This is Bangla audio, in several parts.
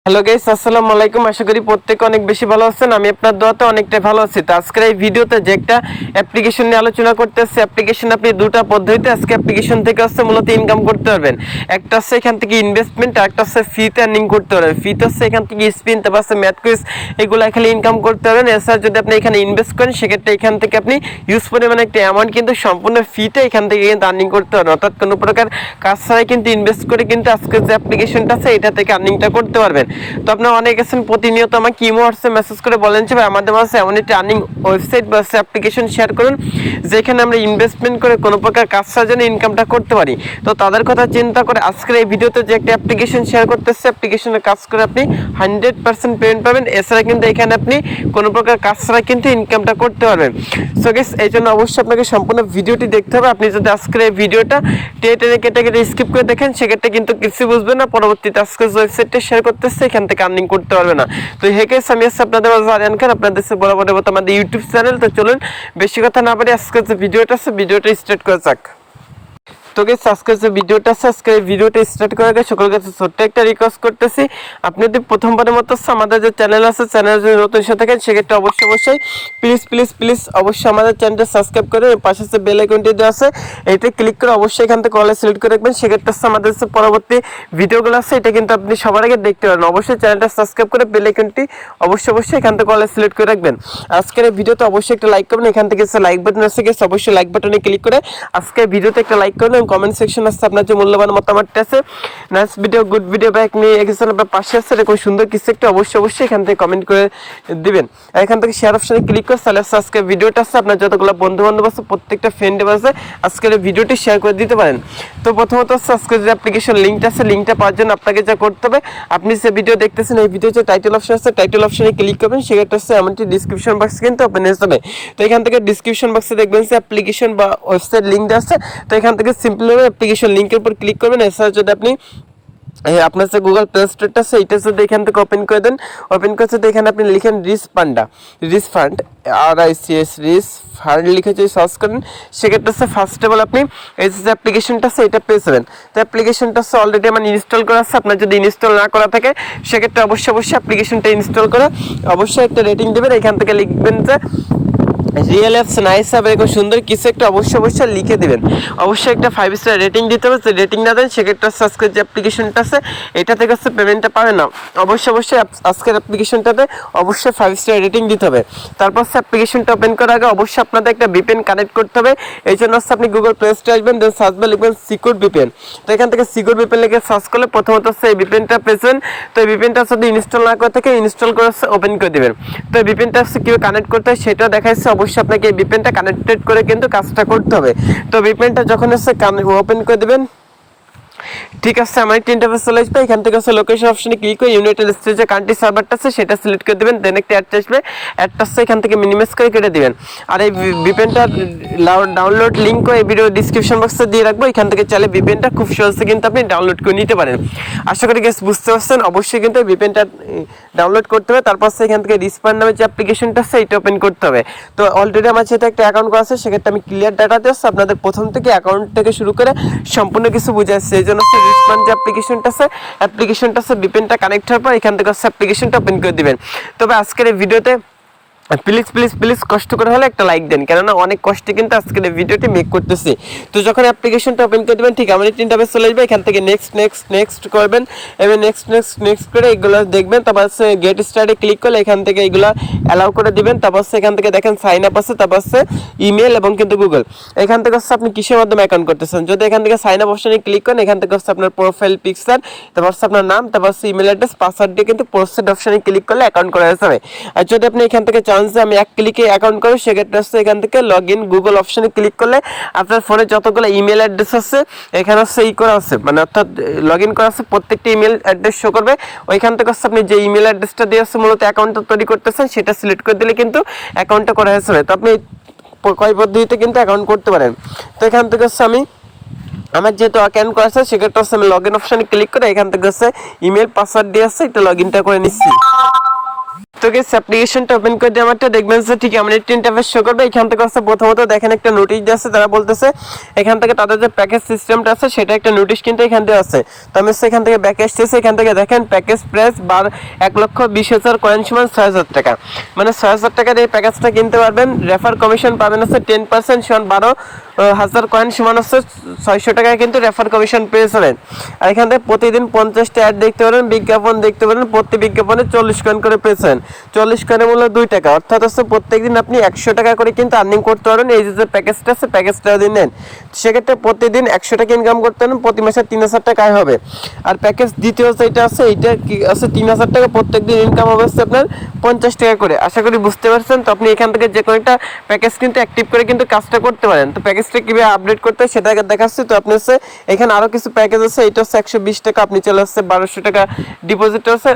হ্যালো গাইস, আসসালামু আলাইকুম। আশা করি প্রত্যেকে অনেক বেশি ভালো আছেন। আমি আপনার দোয়াতে অনেকটাই ভালো আছি। তো আজকের এই ভিডিওতে যে একটা অ্যাপ্লিকেশন নিয়ে আলোচনা করতেছি, অ্যাপ্লিকেশন আপনি দুটো পদ্ধতিতে আজকে অ্যাপ্লিকেশন থেকে মূলত ইনকাম করতে পারবেন। একটা হচ্ছে এখান থেকে ইনভেস্টমেন্ট, আর একটা হচ্ছে ফ্রিতে আর্নিং করতে পারবেন। ফ্রিতে হচ্ছে এখান থেকে স্পিন, তারপর হচ্ছে ম্যাথ কুইজ, এগুলো খালি ইনকাম করতে পারবেন। এছাড়া যদি আপনি এখানে ইনভেস্ট করেন, সেক্ষেত্রে এখান থেকে আপনি ইউজ পরিমাণে একটা অ্যামাউন্ট কিন্তু সম্পূর্ণ ফ্রিতে এখান থেকে কিন্তু আর্নিং করতে পারবেন। অর্থাৎ কোনো প্রকার কাজ ছাড়াই কিন্তু ইনভেস্ট করে কিন্তু আজকের যে অ্যাপ্লিকেশনটা আছে এটা থেকে আর্নিংটা করতে পারবেন। তো আপনার অনেক আছেন প্রতিনিয়ত আমাকে ইমো হোয়াটসঅ্যাপ মেসেজ করে বলেন যে ভাই আমাদের মাঝে এমন একটা আর্নিং ওয়েবসাইট বা অ্যাপ্লিকেশন শেয়ার করুন যেখানে আমরা ইনভেস্টমেন্ট করে কোনো প্রকার কাজ ছাড়া যেন ইনকামটা করতে পারি। তো তাদের কথা চিন্তা করে আজকের এই ভিডিওতে যে একটা অ্যাপ্লিকেশন শেয়ার করতেছে, অ্যাপ্লিকেশনের কাজ করে আপনি 100% পেমেন্ট পাবেন। এছাড়া কিন্তু এখানে আপনি কোনো প্রকার কাজ ছাড়া কিন্তু ইনকামটা করতে পারবেন। সো গাইস, এই জন্য অবশ্যই আপনাকে সম্পূর্ণ ভিডিওটি দেখতে হবে। আপনি যদি আজকের এই ভিডিওটা টেনে কেটে স্কিপ করে দেখেন, সেক্ষেত্রে কিন্তু কিছু বুঝবেন না। পরবর্তীতে আজকে যে ওয়েবসাইটটা শেয়ার করতেছে এখান থেকে আর্নিং করতে পারবে না। তো হেকে আমি আপনাদের মাঝে আরিয়ান খান, আপনাদের বরাবর আমাদের ইউটিউব চ্যানেল। তো চলুন বেশি কথা না বলে আজকে যে ভিডিওটা আছে ভিডিওটা স্টার্ট করা যাক। তো গাইস, আজকে যে ভিডিওটা আছে, আজকে এই ভিডিওটা স্টার্ট করার আগে সকলের কাছে ছোট্ট একটা রিকোয়েস্ট করতেছি। আপনি যদি প্রথমবারের মতো আমাদের যে চ্যানেল আছে, চ্যানেল যদি নতুন এসে থাকেন, সেক্ষেত্রে অবশ্যই প্লিজ অবশ্যই আমাদের চ্যানেলটা সাবস্ক্রাইব করে পাশে যে বেল আইকনটি দেওয়া আছে এটা ক্লিক করে অবশ্যই এখান থেকে অলে সিলেক্ট করে রাখবেন। সেক্ষেত্রে আমাদের যে পরবর্তী ভিডিওগুলো আছে এটা কিন্তু আপনি সবার আগে দেখতে পারেন। অবশ্যই চ্যানেলটা সাবস্ক্রাইব করে বেল আইকনটি অবশ্যই এখান থেকে অলে সিলেক্ট করে রাখবেন। আজকের এই ভিডিওতে অবশ্যই একটা লাইক করবেন। এখান থেকে যে লাইক বাটন আছে গেছে, অবশ্যই লাইক বাটনে ক্লিক করে আজকের ভিডিওতে একটা লাইক করবেন। কমেন্ট সেকশন আছে আপনার যে মূল্যবান মতামতটা আছে, nice video, good video back নিয়ে এসেছেন আপনার পাশে আছে এরকম সুন্দর কিছু একটা অবশ্যই এখান থেকে কমেন্ট করে দিবেন। আর এখান থেকে শেয়ার অপশনে ক্লিক করে তাহলে আজকের ভিডিওটা আছে আপনার যতগুলো বন্ধু বান্ধব আছে প্রত্যেকটা ফ্রেন্ডের আছে আজকের ভিডিওটি শেয়ার করে দিতে পারেন। তো প্রথমত হচ্ছে আজকের যে অ্যাপ্লিকেশন লিঙ্কটা আছে, লিঙ্কটা পাওয়ার জন্য আপনাকে যা করতে হবে, আপনি যে ভিডিও দেখতেছেন এই ভিডিও যে টাইটেল অপশন আছে টাইটেল অপশনে ক্লিক করবেন। সেক্ষেত্রে হচ্ছে এমনটি ডিসক্রিপশন বক্স কিন্তু ওপেন হয়ে যাবে। তো এখান থেকে ডিসক্রিপশন বক্সে দেখবেন যে অ্যাপ্লিকেশন বা ওয়েবসাইট লিঙ্ক আছে। তো এখান থেকে সিম্পলি অ্যাপ্লিকেশন লিঙ্কের উপর ক্লিক করবেন। এছাড়া যদি আপনি আপনার যে গুগল প্লে স্টোরটা আছে এটা যদি এখান থেকে ওপেন করে দেন, ওপেন করে যদি এখানে আপনি লিখেন রিস ফান্ড RICS রিস ফান্ড লিখে যদি সার্চ করেন, সেক্ষেত্রে হচ্ছে ফার্স্ট অফ অল আপনি এই যে অ্যাপ্লিকেশনটা আছে এটা পেয়ে যাবেন। তো অ্যাপ্লিকেশনটা হচ্ছে অলরেডি আমার ইনস্টল করা আছে। আপনার যদি ইনস্টল না করা থাকে সেক্ষেত্রে অবশ্যই অ্যাপ্লিকেশনটা ইনস্টল করে অবশ্যই একটা রেটিং দেবেন। এখান থেকে লিখবেন যে রিয়েল অ্যাপস নাইস অ্যাপ, এরকম সুন্দর কিছু একটা অবশ্যই লিখে দেবেন। অবশ্যই একটা 5 স্টার রেটিং দিতে হবে। যদি রেটিং না দেন সেক্ষেত্রে আজকের যে অ্যাপ্লিকেশনটা আছে এটা থেকে পেমেন্টটা পাবে না। অবশ্যই আজকের অ্যাপ্লিকেশনটাতে অবশ্যই 5 স্টার রেটিং দিতে হবে। তারপর অ্যাপ্লিকেশনটা ওপেন করার আগে অবশ্যই আপনাদের একটা VPN কানেক্ট করতে হবে। এই জন্য আপনি গুগল প্লে স্টোরে আসবেন, দেন সার্চ বারে লিখবেন সিকিউর VPN। তো এখান থেকে সিকিউর VPN লিখে সার্চ করলে প্রথমত এই VPNটা পেয়েছেন। তো এই VPNটা যদি ইনস্টল না করে থাকে ইনস্টল করে ওপেন করে দেবেন। তো এই VPNটা কীভাবে কানেক্ট করতে হয় সেটা দেখাচ্ছে। অবশ্যই আপনাকে এই VPNটা কানেক্টেড করে কিন্তু কাজটা করতে হবে। তো VPNটা যখন ওপেন করে দেবেন, ঠিক আছে, আমার একটা ইন্টারফেস চলে আসবে। এখান থেকে লোকেশন অপশনে ক্লিক করে ইউনাইটেড স্টেটসের কান্ট্রি সার্ভারটা আছে সেটা সিলেক্ট করে দেবেন। দেন একটা অ্যাড আসবে, অ্যাডটা এখান থেকে মিনিমাইজ করে কেটে দিবেন। আর এই VPNটা ডাউনলোড লিঙ্ক এই ভিডিও ডিসক্রিপশন বক্সে দিয়ে রাখবো। এখান থেকে চাইলে VPNটা খুব সহজে কিন্তু আপনি ডাউনলোড করে নিতে পারেন। আশা করি গেস বুঝতে পারছেন। অবশ্যই কিন্তু VPNটা ডাউনলোড করতে হবে। তারপর এখান থেকে রিসপান্ড নামে যে অ্যাপ্লিকেশনটা আছে এটা ওপেন করতে হবে। তো অলরেডি আমার যেহেতু একটা অ্যাকাউন্ট করা আছে সেক্ষেত্রে আমি ক্লিয়ার ডাটা দিচ্ছি আপনাদের প্রথম থেকে অ্যাকাউন্ট থেকে শুরু করে সম্পূর্ণ কিছু বুঝাচ্ছি। এই জন্য রিসপান্ড যে অ্যাপ্লিকেশনটা আছে VPNটা কানেক্ট হওয়ার পর এখান থেকে অ্যাপ্লিকেশনটা ওপেন করে দিবেন। তবে আজকের এই ভিডিওতে প্লিজ কষ্ট করে হলে একটা লাইক দেন, কেননা অনেক কষ্টে কিন্তু আজকের এই ভিডিওটি মেক করতেছি। তো যখন অ্যাপ্লিকেশনটা ওপেন করে দেবেন ঠিক আমার এই তিনটা পেজ চলে আসবে। এখান থেকে নেক্সট করবেন এবং নেক্সট করে এগুলো দেখবেন। তারপর গেট স্টার্টে ক্লিক করলে এখান থেকে এগুলো অ্যালাউ করে দিবেন। তারপর এখান থেকে দেখেন সাইন আপ আছে, তারপর ইমেল এবং কিন্তু গুগল। এখান থেকে আপনি কিসের মাধ্যমে অ্যাকাউন্ট করতেছেন, যদি এখান থেকে সাইন আপ অপশনে ক্লিক করেন এখান থেকে আপনার প্রোফাইল পিকচার, তারপর আপনার নাম, তারপর ইমেল অ্যাড্রেস, পাসওয়ার্ড দিয়ে কিন্তু প্রসেড অপশনে ক্লিক করলে অ্যাকাউন্ট করা যাবে। আর যদি আপনি এখান থেকে যে আমি এক ক্লিকে অ্যাকাউন্ট করব সেক্ষেত্রে এখান থেকে লগ ইন গুগল অপশনে ক্লিক করলে আপনার ফোনে যতগুলো ইমেল অ্যাড্রেস আছে এখানে করা আছে, মানে অর্থাৎ লগ ইন করা আছে প্রত্যেকটা ইমেল অ্যাড্রেস শো করবে। ওইখান থেকে আপনি যে ইমেল অ্যাড্রেসটা দিয়ে মূলত অ্যাকাউন্টটা তৈরি করতেছেন সেটা সিলেক্ট করে দিলে কিন্তু অ্যাকাউন্টটা করা হয়েছে। তো আপনি কয় পদ্ধতিতে কিন্তু অ্যাকাউন্ট করতে পারেন। তো এখান থেকে আমি আমার যেহেতু অ্যাকাউন্ট করা আছে সেক্ষেত্রে আমি লগ ইন অপশনে ক্লিক করে এখান থেকে ইমেল পাসওয়ার্ড দিয়ে এটা লগ ইনটা করে নিচ্ছি। তো গাইস অ্যাপ্লিকেশনটা ওপেন করে দিয়ে আমারটা দেখবেন যে ঠিক এমন একটা ইন্টারফেস শো করবে। এখান থেকে হচ্ছে প্রথমত দেখেন একটা নোটিশ দিয়ে আছে, তারা বলতেছে এখান থেকে তাদের যে প্যাকেজ সিস্টেমটা আছে সেটা একটা নোটিশ কিন্তু এখান থেকে আছে। তো আমি সেখান থেকে ব্যাকে আসতেছি, এখান থেকে দেখেন প্যাকেজ প্রাইস 1,20,000 কয়েন সমান 6,000 টাকা, মানে 6,000 টাকার এই প্যাকেজটা কিনতে পারবেন। রেফার কমিশন পাবেন হচ্ছে 10% সমান 12,000 কয়েন সমান হচ্ছে 600 টাকায় কিন্তু রেফার কমিশন পেয়ে যাবেন। আর এখান থেকে প্রতিদিন 50টা অ্যাড দেখতে পারেন, বিজ্ঞাপন দেখতে পারেন, প্রতি বিজ্ঞাপনে 40 কয়েন করে পেয়েছেন। 40 কয়েনের মূল্য 2 টাকা, অর্থাৎ হচ্ছে প্রত্যেকদিন আপনি 100 টাকা করে কিন্তু আর্নিং করতে পারেন। এই যে প্যাকেজটা আছে প্যাকেজটা যদি নেন সেক্ষেত্রে প্রতিদিন 100 টাকা ইনকাম করতে পারেন, প্রতি মাসে 3,000 টাকা আয় হবে। আর প্যাকেজ দ্বিতীয় যেটা আছে এইটা কি আছে 3,000 টাকা, প্রত্যেকদিন ইনকাম হবে হচ্ছে আপনার 50 টাকা করে। আশা করি বুঝতে পারছেন। তো আপনি এখান থেকে যে কোনো একটা প্যাকেজ কিন্তু অ্যাক্টিভ করে কিন্তু কাজটা করতে পারেন। তো প্যাকেজটা কিভাবে আপডেট করতে হয় সেটা দেখাচ্ছি। তো আপনি হচ্ছে এখানে আরো কিছু প্যাকেজ আছে, এটা হচ্ছে 120 টাকা, আপনি চলে আসছে 1200 টাকা ডিপোজিট আছে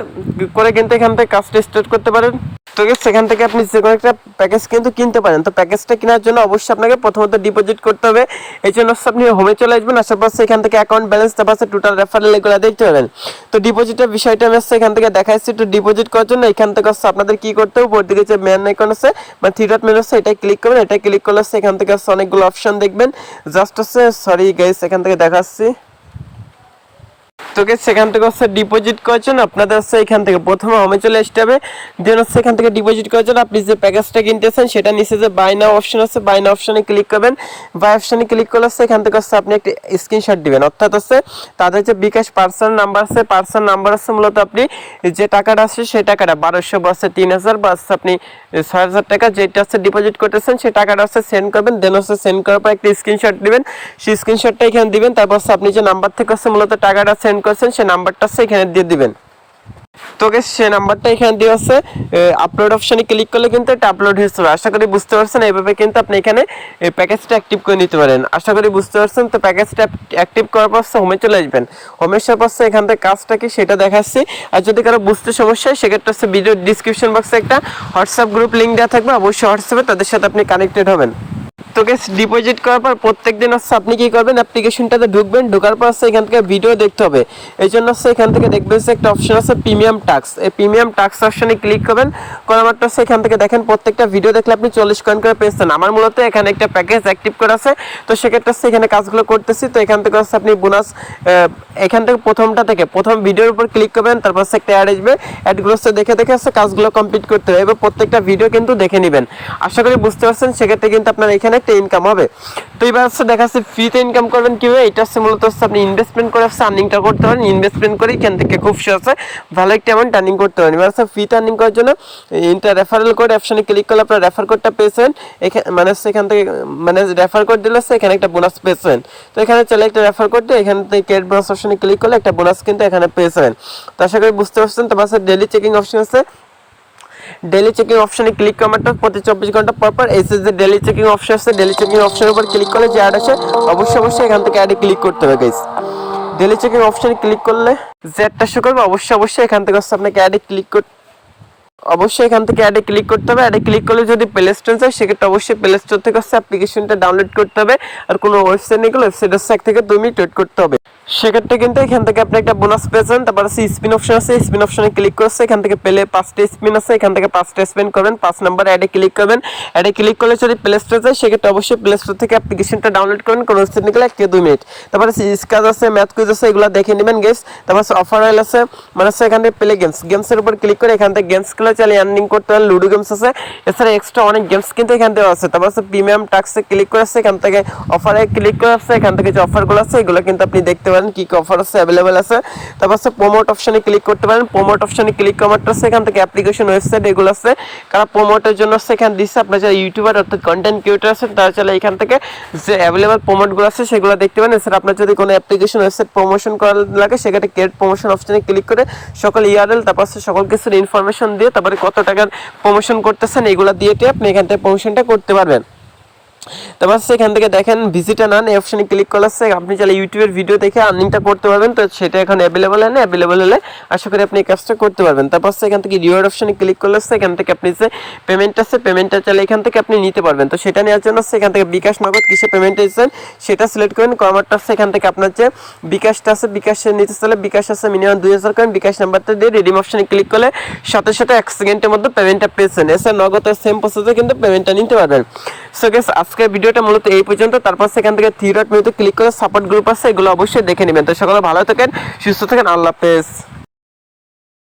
করে কিন্তু এখান থেকে কাজটা স্টার্ট করতে পারেন। তো সেখান থেকে আপনি যে কোনো একটা প্যাকেজ কিন্তু কিনতে পারেন। তো প্যাকেজটা কেনার জন্য অবশ্যই আপনাকে প্রথমত ডিপোজিট করতে হবে। এই জন্য আপনি হোমে চলে আসবেন, আসার পর এখান থেকে অ্যাকাউন্ট ব্যালেন্স, তারপর টোটাল রেফারেল এগুলো দেখতে পাবেন। তো ডিপোজিটের বিষয়টা আমি এখান থেকে দেখাচ্ছি। তো ডিপোজিট করার জন্য এখান থেকে আপনাদের কি করতে হবে, উপর দিকে যে মেন আইকন আছে মানে থ্রি ডট মেনু আছে, এটা ক্লিক করবেন। এটা ক্লিক করলে এখান থেকে অনেকগুলো অপশন দেখবেন। জাস্ট হচ্ছে সরি গাইস এখান থেকে দেখাচ্ছি। তো সেখান থেকে হচ্ছে ডিপোজিট করার জন্য আপনাদের হচ্ছে এখান থেকে প্রথমে হোমে চলে আসতে হবে। দেন হচ্ছে এখান থেকে ডিপোজিট করার জন্য আপনি যে প্যাকেজটা কিনতেছেন সেটা নিচে যে বাই নাও অপশন আছে, বাই নাও অপশনে ক্লিক করবেন। বাই অপশনে ক্লিক করলে এখান থেকে হচ্ছে আপনি একটা স্ক্রিনশট দিবেন, অর্থাৎ হচ্ছে তাদের যে বিকাশ পার্সোনাল নাম্বার আছে, পার্সোনাল নাম্বার আছে মূলত আপনি যে টাকাটা আছে সেই টাকাটা 1200 বা 3,000 বা আপনি 6,000 টাকা যেটা হচ্ছে ডিপোজিট করতেছেন সেই টাকাটা হচ্ছে সেন্ড করবেন। দেন হচ্ছে সেন্ড করার পর একটা স্ক্রিনশট দিবেন, সেই স্ক্রিনশটটা এখানে দিবেন। তারপর আপনি যে নাম্বার থেকে হচ্ছে মূলত টাকাটা সেন্ড করছেন সেই নাম্বারটা এখানে দিয়ে দিবেন। তো গাইস সেই নাম্বারটা এখানে দেওয়া আছে, আপলোড অপশনে ক্লিক করলে কিন্তু এটা আপলোড হয়ে যাবে। আশা করি বুঝতে পারছেন। এইভাবে কিন্তু আপনি এখানে এই প্যাকেজটা অ্যাক্টিভ করে নিতে পারেন। আশা করি বুঝতে পারছেন। তো প্যাকেজটা অ্যাক্টিভ করার পর হোমে চলে আসবেন। হোমে আসার পর এখান থেকে কাজটা কি সেটা দেখাচ্ছি। আর যদি কারো বুঝতে সমস্যা হয় সেক্ষেত্রে হচ্ছে ভিডিও ডিসক্রিপশন বক্সে একটা হোয়াটসঅ্যাপ গ্রুপ লিঙ্ক দেওয়া থাকবে, অবশ্যই হোয়াটসঅ্যাপে তাদের সাথে আপনি কানেক্টেড হবেন। তো গাইস ডিপোজিট করার পর প্রত্যেকদিন হচ্ছে আপনি কি করবেন, অ্যাপ্লিকেশনটাতে ঢুকবেন, ঢোকার পর হচ্ছে এখান থেকে ভিডিও দেখতে হবে। এই জন্য হচ্ছে এখান থেকে দেখবেন যে একটা অপশন আছে প্রিমিয়াম টাস্ক, এই প্রিমিয়াম টাস্ক অপশনে ক্লিক করবেন। করার মাত্র হচ্ছে এখান থেকে দেখেন প্রত্যেকটা ভিডিও দেখলে আপনি 40 কয়েন করে পেয়েছেন। আমার মূলত এখানে একটা প্যাকেজ অ্যাক্টিভ করা আছে, তো সেক্ষেত্রে হচ্ছে এখানে কাজগুলো করতেছি। তো এখান থেকে হচ্ছে আপনি বোনাস এখান থেকে প্রথমটা থেকে প্রথম ভিডিওর উপর ক্লিক করবেন, তারপর হচ্ছে একটা অ্যাড আসবে, অ্যাডগুলো হচ্ছে দেখে দেখে হচ্ছে কাজগুলো কমপ্লিট করতে হবে। এবার প্রত্যেকটা ভিডিও কিন্তু দেখে নেবেন। আশা করি বুঝতে পারছেন। সেক্ষেত্রে কিন্তু আপনার এখানে একটা ইনকাম হবে। তো এবার হচ্ছে দেখা যাচ্ছে ফ্রিতে ইনকাম করবেন কিভাবে, এটা হচ্ছে মূলত হচ্ছে আপনি ইনভেস্টমেন্ট করে হচ্ছে আর্নিংটা করতে পারেন। ইনভেস্টমেন্ট করে এখান থেকে খুব সহজে ভালো একটা অ্যামাউন্ট আর্নিং করতে পারেন। এবার হচ্ছে ফ্রিতে আর্নিং করার জন্য ইন্টার রেফারেল কোড অপশনে ক্লিক করলে আপনার রেফার কোডটা পেয়েছেন। এখানে মানে সেখান থেকে মানে রেফার কোড দিলে এখানে একটা বোনাস পেয়েছেন। তো এখানে চলে একটা রেফার কোড দিয়ে এখান থেকে ক্রেডিট বোনাস অপশনে ক্লিক করলে একটা বোনাস কিন্তু এখানে পেয়েছেন। তো আশা করি বুঝতে পারছেন। তো বাসে ডেইলি চেকিং অপশন আছে, ডেইলি চেকিং অপশনে ক্লিক করাটা প্রতি 24 ঘন্টা পর পর এই যে ডেইলি চেকিং অপশন আছে, ডেইলি চেকিং অপশনের উপর ক্লিক করলে যে অ্যাড আছে অবশ্যই এখান থেকে অ্যাডে ক্লিক করতে হবে গাইস। ডেইলি চেকিং অপশনে ক্লিক করলে যে অ্যাডটা শো করবে অবশ্যই এখান থেকে আপনাকে অ্যাডে ক্লিক করতে অবশ্যই এখান থেকে অ্যাডে ক্লিক করতে হবে। অ্যাডে ক্লিক করলে যদি প্লে স্টোর যায় সেক্ষেত্রে অবশ্যই প্লে স্টোর থেকে অ্যাপ্লিকেশনটা ডাউনলোড করতে হবে। আর কোনো ওয়েবসাইট নেই, ওয়েবসাইট থেকে 2 মিনিট ওয়েট করতে হবে। সেক্ষেত্রে কিন্তু এখান থেকে আপনি একটা বোনাস পেয়েছেন। তারপর আছে স্পিন অপশন আছে, স্পিন অপশনে ক্লিক করছে এখান থেকে পেলে 5টা স্পিন আছে, এখান থেকে 5টা স্পিন করবেন। 5 নাম্বার অ্যাডে ক্লিক করবেন। অ্যাডে ক্লিক করলে যদি প্লে স্টোর যায় সেক্ষেত্রে অবশ্যই প্লে স্টোর থেকে অ্যাপ্লিকেশনটা ডাউনলোড করবেন। কোনো ওয়েবসাইট নিয়ে 1-2 মিনিট। তারপরে স্কাজ আছে, ম্যাথ কুইজ আছে, এগুলো দেখে নেবেন গেস। তারপর অফার অয়েল আছে, মানে এখান থেকে প্লে গেমসের উপর ক্লিক করে এখান থেকে গেমস খেলে চালিয়ে আর্নিং করতে পারেন। লুডো গেমস আছে, এছাড়া এক্সট্রা অনেক গেমস কিন্তু এখান থেকে আছে। তারপর প্রিমিয়াম টাস্কে ক্লিক করে এখান থেকে অফারে ক্লিক করে এখান থেকে যে অফারগুলো আছে এগুলো কিন্তু আপনি দেখতে পারেন কি কি অফার আছে অ্যাভেলেবেল আছে। তারপর প্রমোট অপশনে ক্লিক করতে পারেন। প্রমোট অপশনে ক্লিক করার এখান থেকে অ্যাপ্লিকেশন ওয়েবসাইট এগুলো আছে, কারণ প্রমোটের জন্য এখানে দিচ্ছে। আপনার যারা ইউটিউবার অর্থাৎ কন্টেন্ট ক্রিয়েটর আছেন তারা চাইলে এখান থেকে যে অ্যাভেলেবেল প্রমোটগুলো আছে সেগুলো দেখতে পারেন। এছাড়া আপনার যদি কোনো অ্যাপ্লিকেশন ওয়েবসাইট প্রমোশন করা লাগে সেক্ষেত্রে ক্রিয়েট প্রমোশন অপশনে ক্লিক করে সকল ইউআরএল তারপর সকল কিছুর ইনফরমেশন দিয়ে তারপরে কত টাকার প্রমোশন করতেছেন এগুলো দিয়ে আপনি এখান থেকে প্রমোশনটা করতে পারবেন। তারপর এখান থেকে দেখেন ভিজিটার নান এই অপশনে ক্লিক করলে আপনি চাইলে ইউটিউবের ভিডিও দেখে আর্নিংটা করতে পারবেন। তো সেটা এখন অ্যাভেলেবল হয় না, অ্যাভেলেবল হলে আশা করি আপনি এই কাজটা করতে পারবেন। তারপর এখান থেকে রিওয়ার্ড অপশনে ক্লিক করলে এখান থেকে আপনি যে পেমেন্ট আছে পেমেন্টটা চাইলে এখান থেকে আপনি নিতে পারবেন। তো সেটা নেওয়ার জন্য এখান থেকে বিকাশ নগদ কিসে পেমেন্ট দিচ্ছেন সেটা সিলেক্ট করেন। কমারটা আছে এখান থেকে আপনার যে বিকাশটা আছে বিকাশে নিতে চাইলে বিকাশ আছে মিনিমাম 2000 করেন, বিকাশ নাম্বারটা দিয়ে রিডিম অপশনে ক্লিক করলে সাথে সাথে 1 সেকেন্ডের মধ্যে পেমেন্টটা পেয়েছেন। এছাড়া নগদের সেম প্রসেসে কিন্তু পেমেন্টটা নিতে পারবেন। সো গাইস আজকের ভিডিওটা মূলত এই পর্যন্ত। তারপর সেখান থেকে থ্রি ডট মেনুতে ক্লিক করে সাপোর্ট গ্রুপ আছে, এগুলো অবশ্যই দেখে নেবেন। তো সকলে ভালো থাকেন, সুস্থ থাকেন, আল্লাহ হাফেজ।